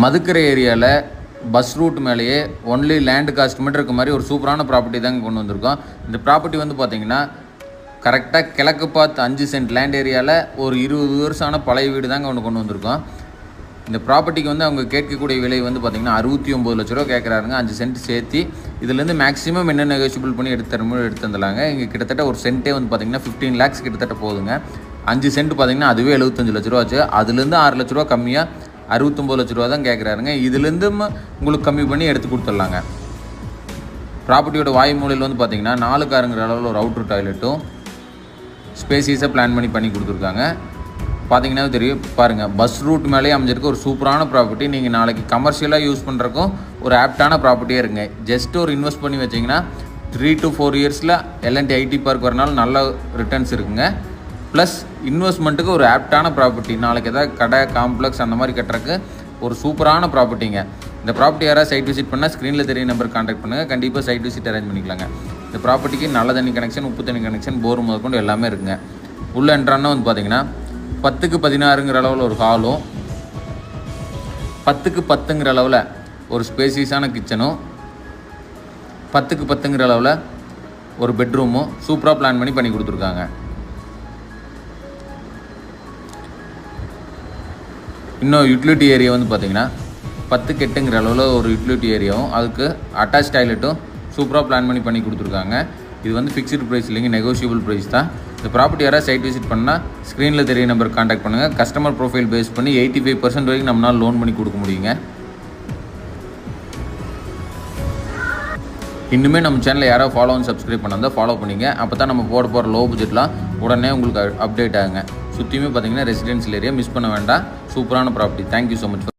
மதுக்கரை ஏரியாவில் bus route மேலேயே only land cost மட்டும் இருக்க மாதிரி ஒரு சூப்பரான ப்ராப்பர்ட்டி தாங்க கொண்டு வந்திருக்கோம். இந்த ப்ராப்பர்ட்டி வந்து பார்த்திங்கன்னா கரெக்டாக கிழக்கு பார்த்து 5 சென்ட் லேண்ட் ஏரியாவில் ஒரு 20 வருஷமான பழைய வீடு தாங்க ஒன்று கொண்டு வந்திருக்கோம். இந்த ப்ராப்பர்ட்டிக்கு வந்து அவங்க கேட்கக்கூடிய விலை வந்து பார்த்திங்கன்னா 69 லட்ச ரூபா கேட்குறாருங்க, 5 சென்ட் சேர்த்து. இதுலேருந்து மேக்ஸிமம் என்ன நெகோஷியபிள் பண்ணி எடுத்து தந்துடலாங்க. இங்கே கிட்டத்தட்ட ஒரு சென்ட்டே வந்து பார்த்திங்கன்னா 15 lakhs கிட்டத்தட்ட போகுதுங்க. 5 சென்ட் பார்த்திங்கன்னா அதுவே 75 லட்ச ரூபா ஆச்சு. அதுலேருந்து 6 லட்ச ரூபா கம்மியாக 69 லட்ச ரூபா தான் கேட்குறாருங்க. இதுலேருந்து உங்களுக்கு கம்மி பண்ணி எடுத்து கொடுத்துடலாங்க. ப்ராப்பர்ட்டியோட வாய் மூலையில் வந்து பார்த்திங்கன்னா 4 காருங்கிற அளவில் ஒரு அவுட்ரு டாய்லெட்டும் ஸ்பேசியஸாக பிளான் பண்ணி கொடுத்துருக்காங்க. பார்த்தீங்கன்னா தெரியும் பாருங்கள், பஸ் ரூட் மேலேயே அமைஞ்சிருக்க ஒரு சூப்பரான ப்ராப்பர்ட்டி. நீங்கள் நாளைக்கு கமர்ஷியலாக யூஸ் பண்ணுறக்கும் ஒரு ஆப்டான ப்ராப்பர்ட்டியாக இருக்குங்க. ஜஸ்ட் ஒரு இன்வெஸ்ட் பண்ணி வச்சிங்கன்னா 3 to 4 இயர்ஸில் L&T ஐடி பார்க் வரனால நல்ல ரிட்டர்ன்ஸ் இருக்குங்க. ப்ளஸ் இன்வெஸ்ட்மெண்ட்டுக்கு ஒரு ஆப்டான ப்ராப்பர்ட்டி. நாளைக்கு எதாவது கடை காம்ப்ளெக்ஸ் அந்த மாதிரி கட்டுறக்கு ஒரு சூப்பரான ப்ராப்பர்ட்டிங்க. இந்த ப்ராப்பர்ட்டி யாராவது சைட் விசிட் பண்ணால் ஸ்க்ரீனில் தெரிய நம்பர் கான்டாக்ட் பண்ணுங்கள். கண்டிப்பாக சைட் விசிட் அரேஞ்ச் பண்ணிக்கலாங்க. இந்த ப்ராப்பர்ட்டிக்கு நல்ல தண்ணி கனெக்ஷன், உப்பு தண்ணி கனெக்ஷன், போர் முதற்கொண்டு எல்லாமே இருக்குங்க. உள்ள என்ட்ரானா வந்து பார்த்தீங்கன்னா 10க்கு 16ங்கிற அளவில் ஒரு ஹாலும், 10க்கு 10ங்கிற அளவில் ஒரு ஸ்பேசியஸான கிச்சனும், 10க்கு 10ங்கிற அளவில் ஒரு பெட்ரூமும் சூப்பராக பிளான் பண்ணி கொடுத்துருக்காங்க. இன்னும் யூட்டிலிட்டி ஏரியா வந்து பார்த்திங்கன்னா 10க்கு 8ங்கிற அளவில் ஒரு யூட்டிலிட்டி ஏரியாவும் அதுக்கு அட்டாச் டாய்லெட்டும் சூப்பராக பிளான் பண்ணி கொடுத்துருக்காங்க. இது வந்து ஃபிக்ஸ்டு ப்ரைஸ் இல்லைங்க, நெகோஷியபிள் ப்ரைஸ் தான். இந்த ப்ராப்பர்ட்டி யாராவது சைட் விசிட் பண்ணால் ஸ்க்ரீனில் தெரிய நம்பர் கான்டாக்ட் பண்ணுங்கள். கஸ்டமர் ப்ரொஃபைல் பேஸ் பண்ணி 85% வரைக்கும் நம்மளால் லோன் பண்ணி கொடுக்க முடியுங்க. இன்னுமே நம்ம சேனலில் யாராவது ஃபாலோ அண்ட் சப்ஸ்கிரைப் பண்ணால் ஃபாலோ பண்ணிங்க. அப்போ தான் நம்ம போகிற லோ பட்ஜெட்லாம் உடனே உங்களுக்கு அப்டேட் ஆகுங்க. சுற்றியுமே பார்த்தீங்கன்னா ரெசிடென்ஷியல் ஏரியா, மிஸ் பண்ண வேண்டாம். சூப்பரான ப்ராப்பர்ட்டி. Thank you so much.